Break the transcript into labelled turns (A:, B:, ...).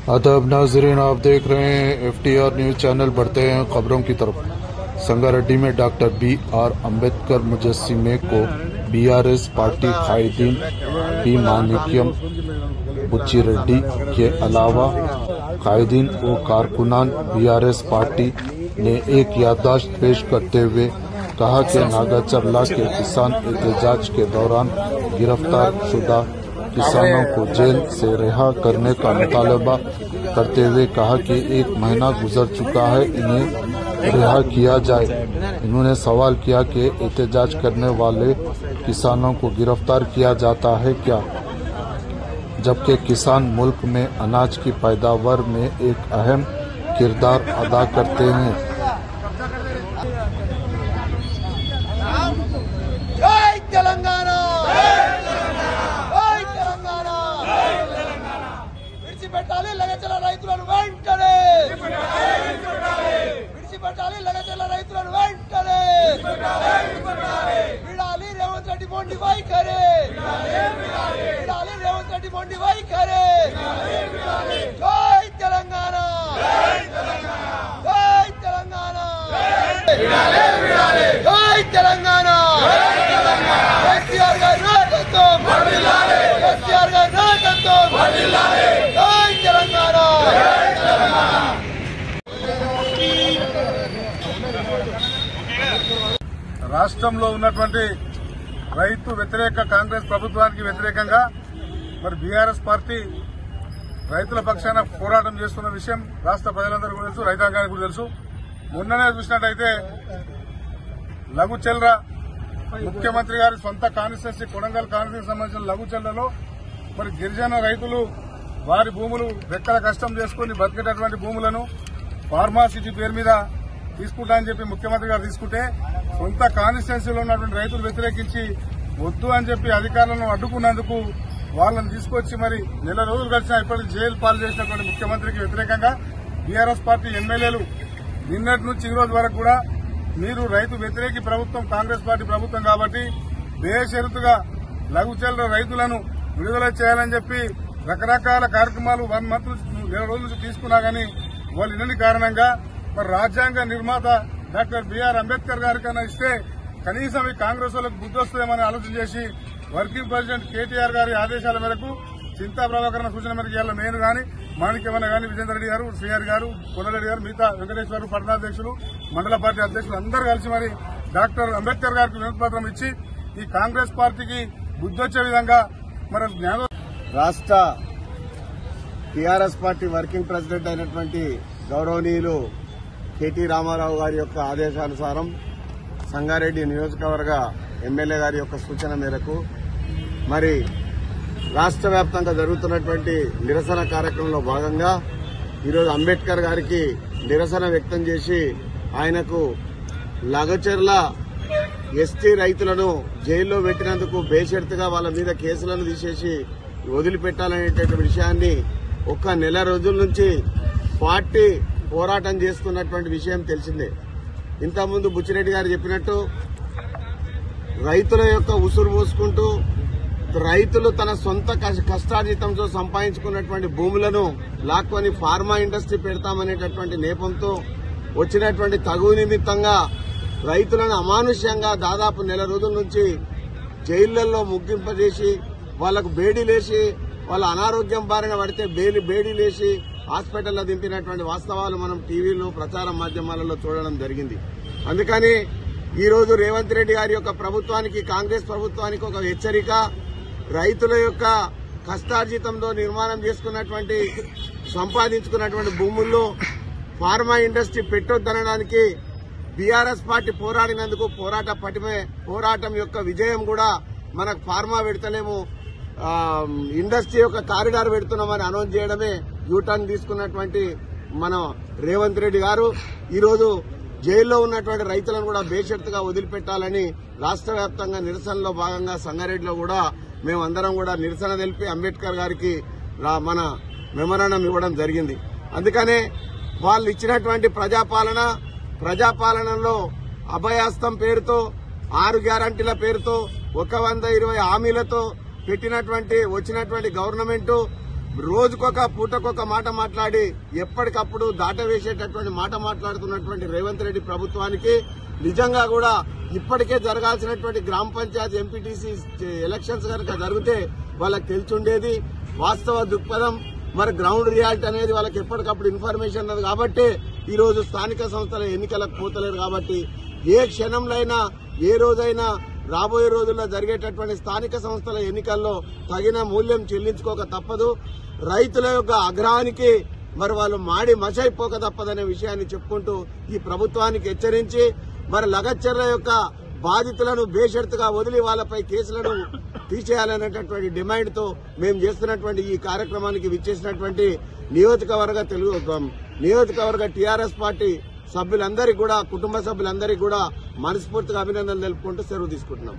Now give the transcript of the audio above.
A: आदाब नाजरीन, आप देख रहे हैं FTR न्यूज चैनल। बढ़ते हैं खबरों की तरफ। संगारेड्डी में डॉक्टर BR अम्बेडकर मुजस्सिमे को BRS पार्टी कायदीन पी मानिक्यम बुच्चिरेड्डी के अलावा कायदीन व कारकुनान BRS पार्टी ने एक याददाश्त पेश करते हुए कहा कि नागाचर्ला के किसान एहतजाज के दौरान गिरफ्तार शुदा किसानों को जेल से रिहा करने का मुतालबा करते हुए कहा कि 1 महीना गुजर चुका है, इन्हें रिहा किया जाए। इन्होंने सवाल किया कि एहतजाज करने वाले किसानों को गिरफ्तार किया जाता है क्या, जबकि किसान मुल्क में अनाज की पैदावार में एक अहम किरदार अदा करते हैं।
B: जय तेलंगाना, విడిచిపెట్టాలి లగచల రైతులను వెంటనే, విడిచిపెట్టాలి లగచల రైతులను వెంటనే, విడాలి రేవంత్ రెడ్డి మొండి వైఖరి, విడాలి రేవంత్ రెడ్డి మొండి వైఖరి। జై తెలంగాణ, జై తెలంగాణ, జై తెలంగాణ। కేసీఆర్ గారి నాయకత్వం, కేసీఆర్ గారి నాయకత్వం, జై తెలంగాణ।
C: రాష్ట్రంలో ఉన్నటువంటి రైతు వ్యతిరేక కాంగ్రెస్ ప్రభుత్వానికి వ్యతిరేకంగా మరి బీఆర్ఎస్ పార్టీ రైతుల పక్షాన పోరాటం చేస్తున్న విషయం రాష్ట్ర ప్రజలందరికీ కూడా తెలుసు, రైతాంగానికి కూడా తెలుసు। మొన్ననే చూసినట్టయితే లఘుచెల్ర ముఖ్యమంత్రి గారి సొంత కాన్స్టిట్యున్సీ కొడంగల్ కాన్స్టిట్యున్సీ సంబంధించిన లఘుచెల్లలో మరి గిరిజన రైతులు వారి భూములు రెక్కల కష్టం చేసుకుని బతికేటటువంటి భూములను ఫార్మాసిటీ పేరు మీద తీసుకుంటామని చెప్పి ముఖ్యమంత్రి గారు తీసుకుంటే సొంత కాన్స్టిట్యున్సీలో ఉన్నటువంటి రైతులు వ్యతిరేకించి వద్దు అని చెప్పి అధికారులను అడ్డుకున్నందుకు వాళ్ళని తీసుకొచ్చి మరి నెల రోజులు గడిచినా ఇప్పటికీ జైలు పాలు చేసినటువంటి ముఖ్యమంత్రికి వ్యతిరేకంగా బీఆర్ఎస్ పార్టీ ఎమ్మెల్యేలు నిన్నటి నుంచి ఈ రోజు వరకు కూడా మీరు రైతు వ్యతిరేకి ప్రభుత్వం కాంగ్రెస్ పార్టీ ప్రభుత్వం కాబట్టి బేషరతుగా లఘుచల రైతులను విడుదల చేయాలని చెప్పి రకరకాల కార్యక్రమాలు 1 మంత్ నెల రోజుల నుంచి తీసుకున్నా గానీ వాళ్ళు ఇన్ని కారణంగా మరి రాజ్యాంగ నిర్మాత డాక్టర్ BR అంబేద్కర్ గారికైనా ఇస్తే కనీసం ఈ కాంగ్రెస్ వాళ్ళకు బుద్ధి వస్తుందేమని ఆలోచన చేసి వర్కింగ్ ప్రెసిడెంట్ KTR గారి ఆదేశాల మేరకు చింతా ప్రభాకరణ సూచన మేరకు ఇవాళ నేను గాని మాణిక్యమన్న గాని విజేందర్ రెడ్డి గారు, శ్రీహరి గారు, కొనరెడ్డి గారు, మిగతా వెంకటేశ్వర పట్టణాధ్యక్షులు, మండల పార్టీ అధ్యక్షులు అందరూ కలిసి మరి డాక్టర్ అంబేద్కర్ గారికి వినతిపత్రం ఇచ్చి ఈ కాంగ్రెస్ పార్టీకి బుద్ధొచ్చే విధంగా మరి
D: రాష్ట్ర టీఆర్ఎస్ పార్టీ వర్కింగ్ ప్రెసిడెంట్ అయినటువంటి గౌరవనీయులు KT రామారావు గారి యొక్క ఆదేశానుసారం సంగారెడ్డి నియోజకవర్గ ఎమ్మెల్యే గారి యొక్క సూచన మేరకు మరి రాష్ట్ర వ్యాప్తంగా జరుగుతున్నటువంటి నిరసన కార్యక్రమంలో భాగంగా ఈరోజు అంబేద్కర్ గారికి నిరసన వ్యక్తం చేసి ఆయనకు లగచర్ల ఎస్టీ రైతులను జైల్లో పెట్టినందుకు బేషరతుగా వాళ్ళ మీద కేసులను తీసేసి వదిలిపెట్టాలనేటువంటి విషయాన్ని ఒక్క నెల రోజుల నుంచి పార్టీ పోరాటం చేస్తున్నటువంటి విషయం తెలిసిందే। ఇంతకుముందు బుచ్చిరెడ్డి గారు చెప్పినట్టు రైతుల యొక్క ఉసురు పోసుకుంటూ రైతులు తన సొంత కష్టార్జితంతో సంపాదించుకున్నటువంటి భూములను లాక్కొని ఫార్మా ఇండస్ట్రీ పెడతామనేటటువంటి నేపంతో వచ్చినటువంటి తగువ నిమిత్తంగా రైతులను అమానుష్యంగా దాదాపు నెల రోజుల నుంచి జైళ్లలో ముగ్గింపజేసి వాళ్లకు బేడీలేసి వాళ్ళ అనారోగ్యం బారిన పడితే బేడీలేసి హాస్పిటల్లో దింపినటువంటి వాస్తవాలు మనం టీవీలో ప్రచార మాధ్యమాలలో చూడడం జరిగింది। అందుకని ఈ రోజు రేవంత్ రెడ్డి గారి యొక్క ప్రభుత్వానికి, కాంగ్రెస్ ప్రభుత్వానికి ఒక హెచ్చరిక, రైతుల యొక్క కష్టార్జితంతో నిర్మాణం చేసుకున్నటువంటి సంపాదించుకున్నటువంటి భూముల్లో ఫార్మా ఇండస్ట్రీ పెట్టొద్దనడానికి బీఆర్ఎస్ పార్టీ పోరాడినందుకు పోరాటం యొక్క విజయం కూడా మనకు ఫార్మా పెడతలేము, ఇండస్ట్రీ యొక్క కారిడార్ పెడుతున్నామని అనౌన్స్ చేయడమే యూటర్న్ తీసుకున్నటువంటి మన రేవంత్ రెడ్డి గారు ఈరోజు జైల్లో ఉన్నటువంటి రైతులను కూడా బేషరతుగా వదిలిపెట్టాలని రాష్ట్ర వ్యాప్తంగా నిరసనలో భాగంగా సంగారెడ్డిలో కూడా మేమందరం కూడా నిరసన తెలిపి అంబేద్కర్ గారికి మన మెమరాండం ఇవ్వడం జరిగింది। అందుకనే వాళ్ళు ఇచ్చినటువంటి ప్రజాపాలనలో అభయాస్తం పేరుతో 6 గ్యారంటీల పేరుతో 120 హామీలతో వచ్చినటువంటి గవర్నమెంట్ రోజుకొక పూటకొక మాట మాట్లాడి ఎప్పటికప్పుడు దాటవేసేటటువంటి మాట మాట్లాడుతున్నటువంటి రేవంత్ రెడ్డి ప్రభుత్వానికి నిజంగా కూడా ఇప్పటికే జరగాల్సినటువంటి గ్రామ పంచాయతీ ఎంపీటీసీ ఎలక్షన్స్ కనుక జరిగితే వాళ్ళకి తెలిసి వాస్తవ దృక్పథం మరి గ్రౌండ్ రియాలిటీ అనేది వాళ్ళకి ఎప్పటికప్పుడు ఇన్ఫర్మేషన్ ఉన్నది కాబట్టి ఈ రోజు స్థానిక సంస్థల ఎన్నికలకు పోతలేరు కాబట్టి ఏ క్షణంలో ఏ రోజైనా రాబోయే రోజుల్లో జరిగేటటువంటి స్థానిక సంస్థల ఎన్నికల్లో తగిన మూల్యం చెల్లించుకోక తప్పదు. రైతుల యొక్క ఆగ్రహానికి మరి వాళ్ళు మాడి మసైపోక తప్పదనే విషయాన్ని చెప్పుకుంటూ ఈ ప్రభుత్వానికి హెచ్చరించి మరి లగచ్చర్ల యొక్క బాధితులను బేషరతుగా వదిలి వాళ్ళపై కేసులను తీసేయాలనేటటువంటి డిమాండ్ తో మేము చేస్తున్నటువంటి ఈ కార్యక్రమానికి విచ్చేసినటువంటి నియోజకవర్గ టీఆర్ఎస్ పార్టీ సభ్యులందరికీ కూడా కుటుంబ సభ్యులందరికీ కూడా మనస్ఫూర్తిగా అభినందనలు తెలుపుకుంటూ సెలవు తీసుకుంటున్నాం.